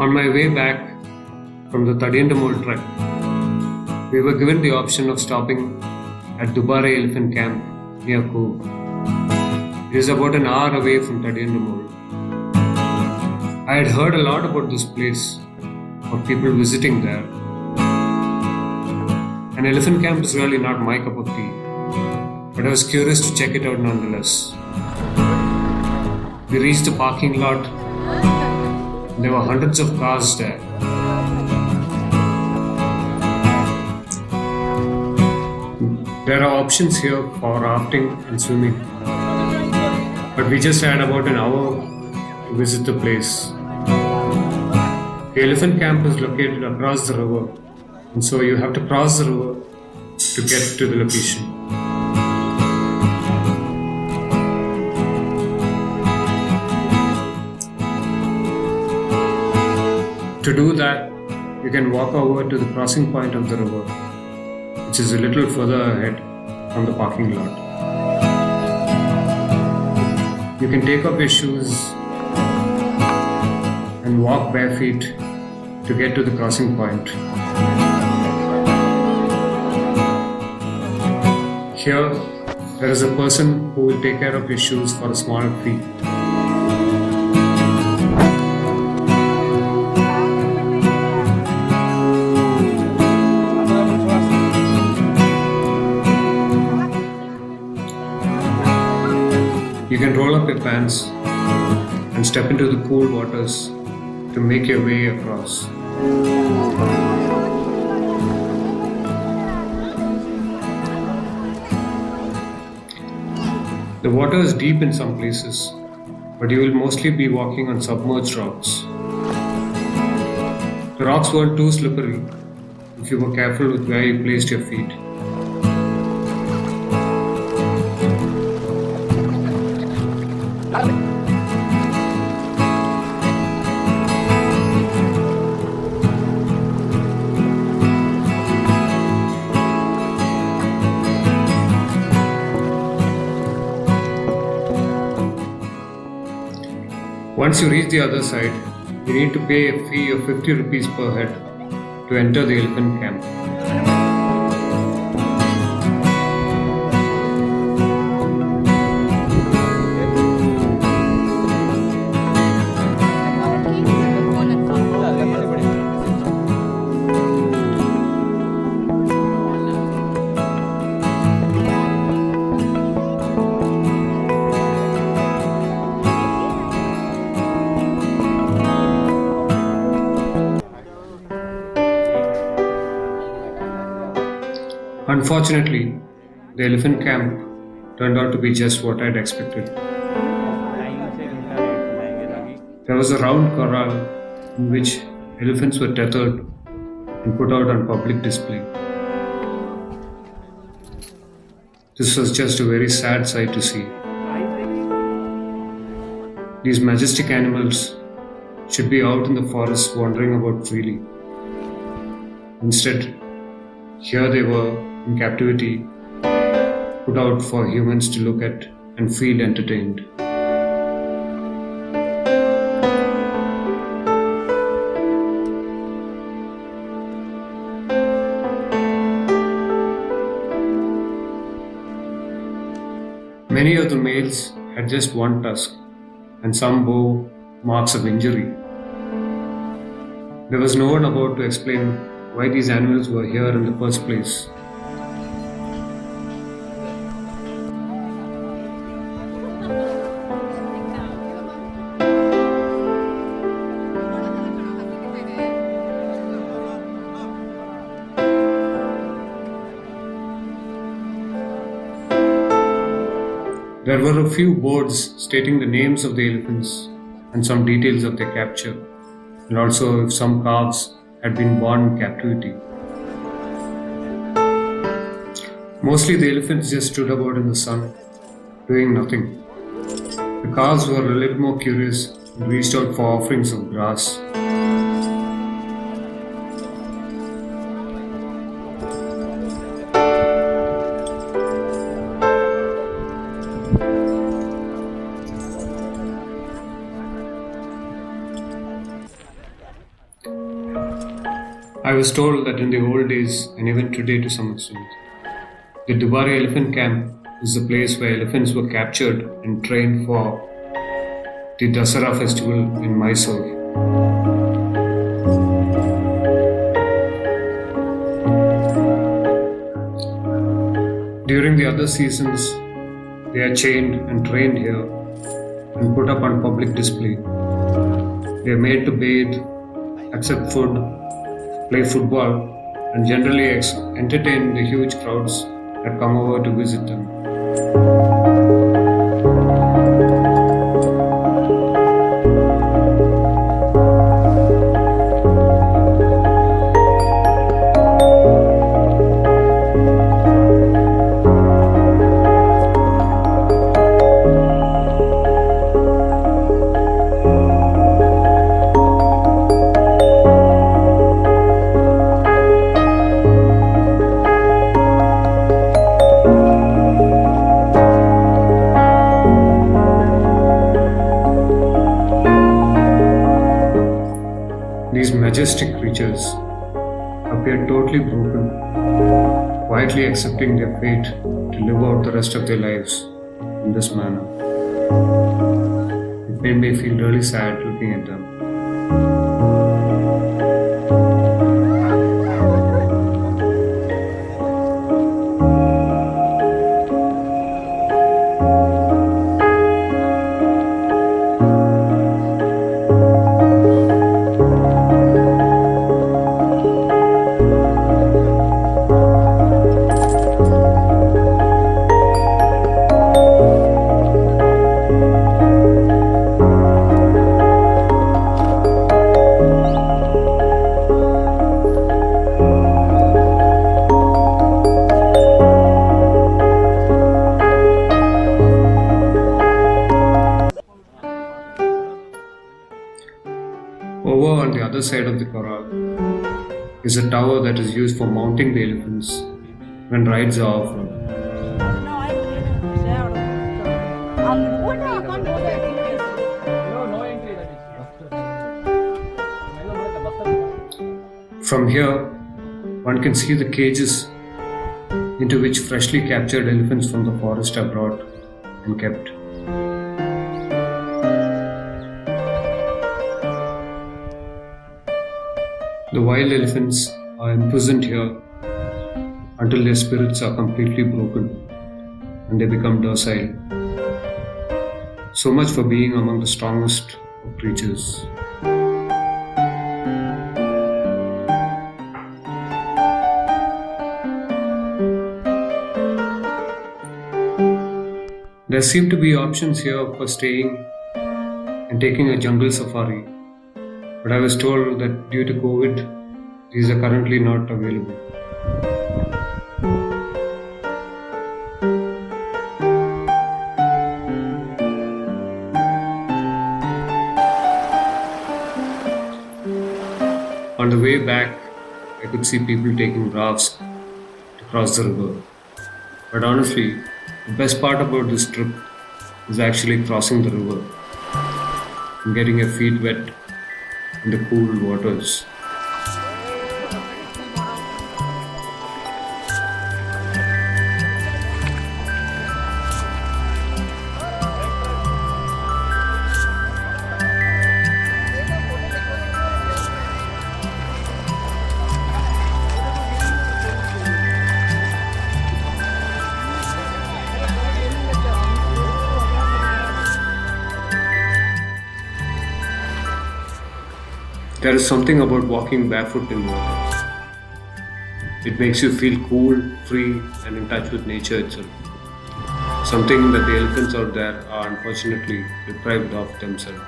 On my way back from the Tadiyandamol trek, we were given the option of stopping at Dubare elephant camp near Cove. It is about an hour away from Tadiyandamol. I had heard a lot about this place, of people visiting there. An elephant camp is really not my cup of tea, but I was curious to check it out nonetheless. We reached the parking lot. There were hundreds of cars there. There are options here for rafting and swimming, but we just had about an hour to visit the place. The elephant camp is located across the river, and so you have to cross the river to get to the location. To do that, you can walk over to the crossing point of the river, which is a little further ahead from the parking lot. You can take off your shoes and walk bare feet to get to the crossing point. Here, there is a person who will take care of your shoes for a small fee. You can roll up your pants and step into the cool waters to make your way across. The water is deep in some places, but you will mostly be walking on submerged rocks. The rocks weren't too slippery if you were careful with where you placed your feet. Once you reach the other side, you need to pay a fee of 50 rupees per head to enter the elephant camp. Unfortunately, the elephant camp turned out to be just what I'd expected. There was a round corral in which elephants were tethered and put out on public display. This was just a very sad sight to see. These majestic animals should be out in the forest wandering about freely. Instead, here they were in captivity, put out for humans to look at and feel entertained. Many of the males had just one tusk, and some bore marks of injury. There was no one about to explain why these animals were here in the first place. There were a few boards stating the names of the elephants and some details of their capture, and also if some calves had been born in captivity. Mostly the elephants just stood about in the sun, doing nothing. The calves were a little more curious and reached out for offerings of grass. I was told that in the old days, and even today to some extent, the Dubare elephant camp is the place where elephants were captured and trained for the Dasara festival in Mysore. During the other seasons, they are chained and trained here and put up on public display. They are made to bathe, accept food, play football, and generally entertain the huge crowds that come over to visit them. These majestic creatures appear totally broken, quietly accepting their fate to live out the rest of their lives in this manner. It made me feel really sad looking at them. Over on the other side of the corral is a tower that is used for mounting the elephants when rides are offered. From here, one can see the cages into which freshly captured elephants from the forest are brought and kept. The wild elephants are imprisoned here until their spirits are completely broken and they become docile. So much for being among the strongest of creatures. There seem to be options here for staying and taking a jungle safari. But I was told that due to COVID, these are currently not available. On the way back, I could see people taking rafts to cross the river. But honestly, the best part about this trip is actually crossing the river and getting your feet wet in the cool waters. There is something about walking barefoot in water. It makes you feel cool, free, and in touch with nature itself. Something that the elephants out there are unfortunately deprived of themselves.